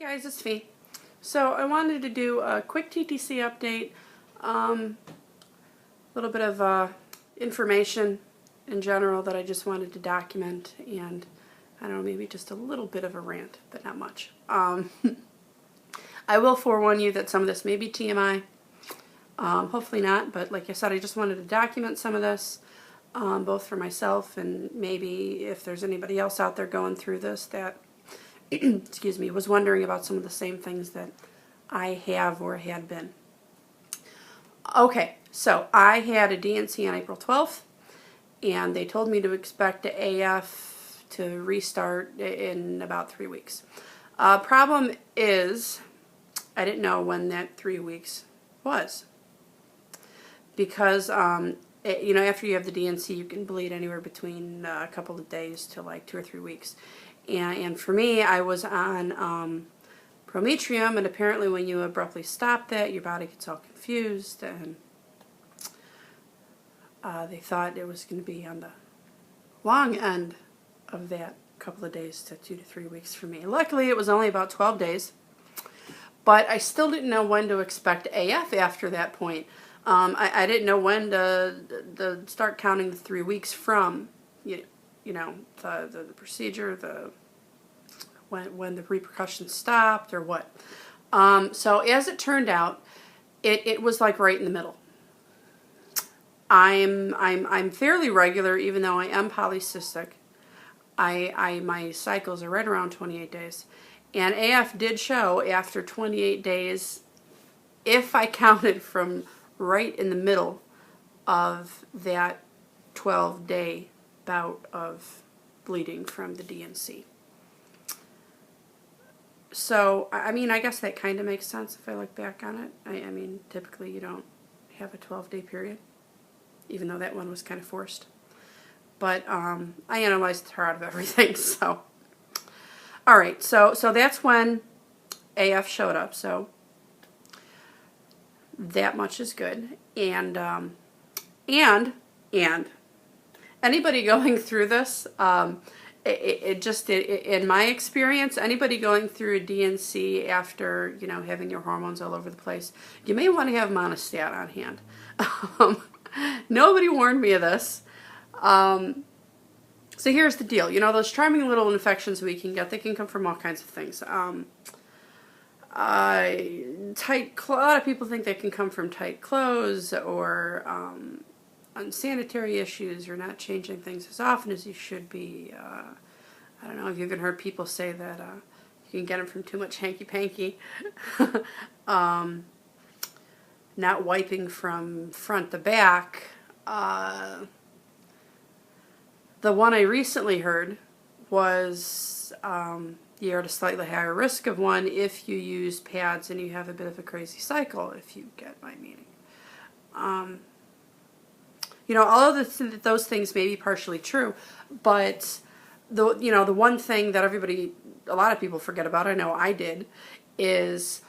Guys, it's Fee. So I wanted to do a quick TTC update, a little bit of information in general that I just wanted to document, and I don't know, maybe just a little bit of a rant, but not much. I will forewarn you that some of this may be TMI, hopefully not, but like I said, I just wanted to document some of this, both for myself and maybe if there's anybody else out there going through this that excuse me, was wondering about some of the same things that I have or had been. Okay, so I had a DNC on April 12th, and they told me to expect the AF to restart in about 3 weeks. Problem is, I didn't know when that 3 weeks was. Because, you know, after you have the DNC, you can bleed anywhere between a couple of days to like 2 or 3 weeks. And for me, I was on Prometrium, and apparently when you abruptly stop that, your body gets all confused, and they thought it was going to be on the long end of that couple of days to 2 to 3 weeks for me. Luckily, it was only about 12 days, but I still didn't know when to expect AF after that point. I didn't know when to start counting the 3 weeks from, you know, the procedure, when the repercussions stopped or what. So as it turned out, it was like right in the middle. I'm fairly regular, even though I am polycystic. My cycles are right around 28 days. And AF did show after 28 days, if I counted from right in the middle of that 12-day bout of bleeding from the DNC. So, I mean, I guess that kind of makes sense if I look back on it. I mean, typically you don't have a 12-day period, even though that one was kind of forced. But I analyzed her out of everything, so. Alright, so that's when AF showed up, so that much is good. And anybody going through this, in my experience, anybody going through a DNC after, you know, having your hormones all over the place, you may want to have monostat on hand. Nobody warned me of this. So here's the deal. You know, those charming little infections we can get, they can come from all kinds of things. A lot of people think they can come from tight clothes or unsanitary issues or not changing things as often as you should be. I don't know, I've even heard people say that you can get them from too much hanky-panky. Not wiping from front to back. The one I recently heard was you're at a slightly higher risk of one if you use pads and you have a bit of a crazy cycle, if you get my meaning. You know, all of those things may be partially true, but the one thing that a lot of people forget about, I know I did, is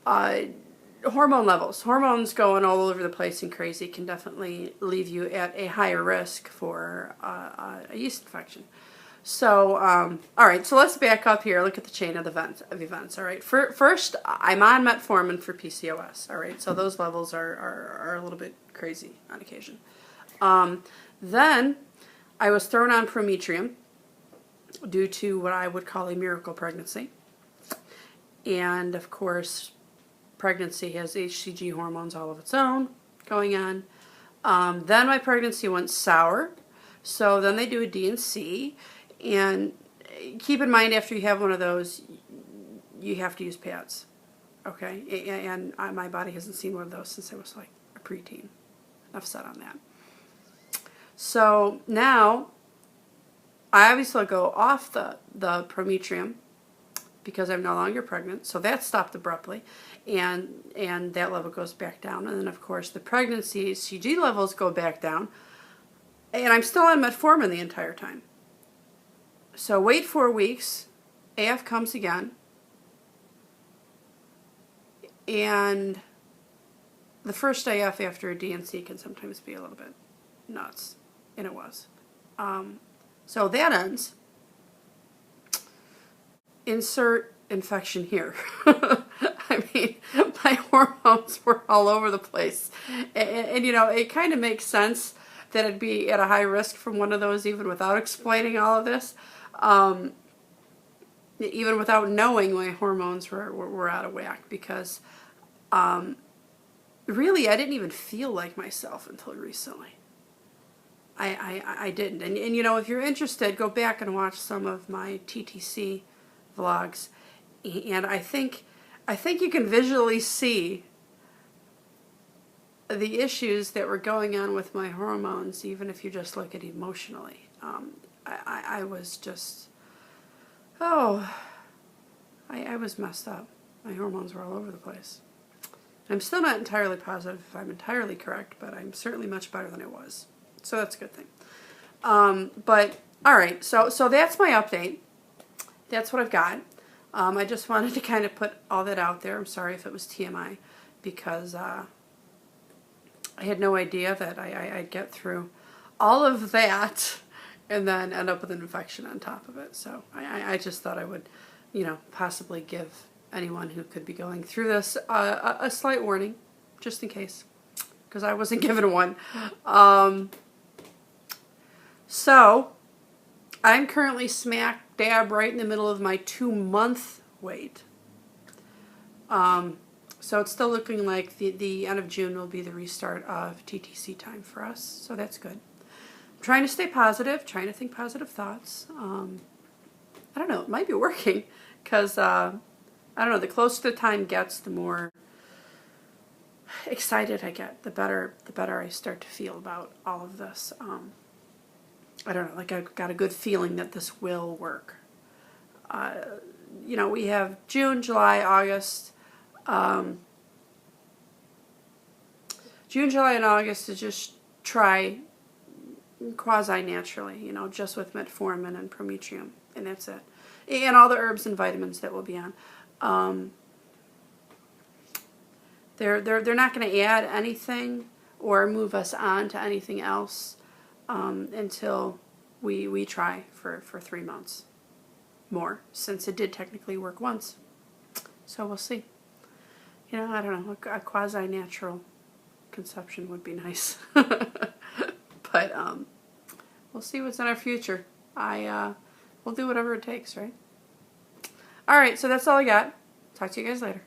hormone levels. Hormones going all over the place and crazy can definitely leave you at a higher risk for a yeast infection. So, all right, so let's back up here. Look at the chain of events. All right, first, I'm on metformin for PCOS. All right, so those levels are a little bit crazy on occasion. Then I was thrown on Prometrium due to what I would call a miracle pregnancy. And of course, pregnancy has HCG hormones all of its own going on. Then my pregnancy went sour. So then they do a DNC. And keep in mind, after you have one of those, you have to use pads. Okay? And my body hasn't seen one of those since I was like a preteen. Enough said on that. So now, I obviously go off the Prometrium because I'm no longer pregnant. So that stopped abruptly, and that level goes back down. And then, of course, the pregnancy CG levels go back down, and I'm still on metformin the entire time. So wait 4 weeks, AF comes again, and the first AF after a DNC can sometimes be a little bit nuts. And it was. So that ends. Insert infection here. I mean, my hormones were all over the place. And you know, it kind of makes sense that I'd be at a high risk from one of those even without explaining all of this. Even without knowing my hormones were out of whack, because really I didn't even feel like myself until recently. I didn't. And you know, if you're interested, go back and watch some of my TTC vlogs. And I think you can visually see the issues that were going on with my hormones, even if you just look at it emotionally. I was just, I was messed up. My hormones were all over the place. I'm still not entirely positive if I'm entirely correct, but I'm certainly much better than I was. So that's a good thing. But, all right, so that's my update. That's what I've got. I just wanted to kind of put all that out there. I'm sorry if it was TMI, because I had no idea that I'd get through all of that and then end up with an infection on top of it. So I just thought I would, you know, possibly give anyone who could be going through this a slight warning, just in case, because I wasn't given one. So I'm currently smack dab right in the middle of my 2-month wait. So it's still looking like the end of June will be the restart of TTC time for us. So that's good. I'm trying to stay positive, trying to think positive thoughts. I don't know, it might be working, because I don't know, the closer the time gets, the more excited I get, the better I start to feel about all of this. I don't know, like I've got a good feeling that this will work. You know, we have June, July, August. June, July, and August to just try quasi-naturally, you know, just with metformin and prometrium, and that's it. And all the herbs and vitamins that we'll be on. They're not going to add anything or move us on to anything else until we try for 3 months more, since it did technically work once. So we'll see. You know, I don't know, a quasi-natural conception would be nice. But we'll see what's in our future. We'll do whatever it takes, right? All right, so that's all I got. Talk to you guys later.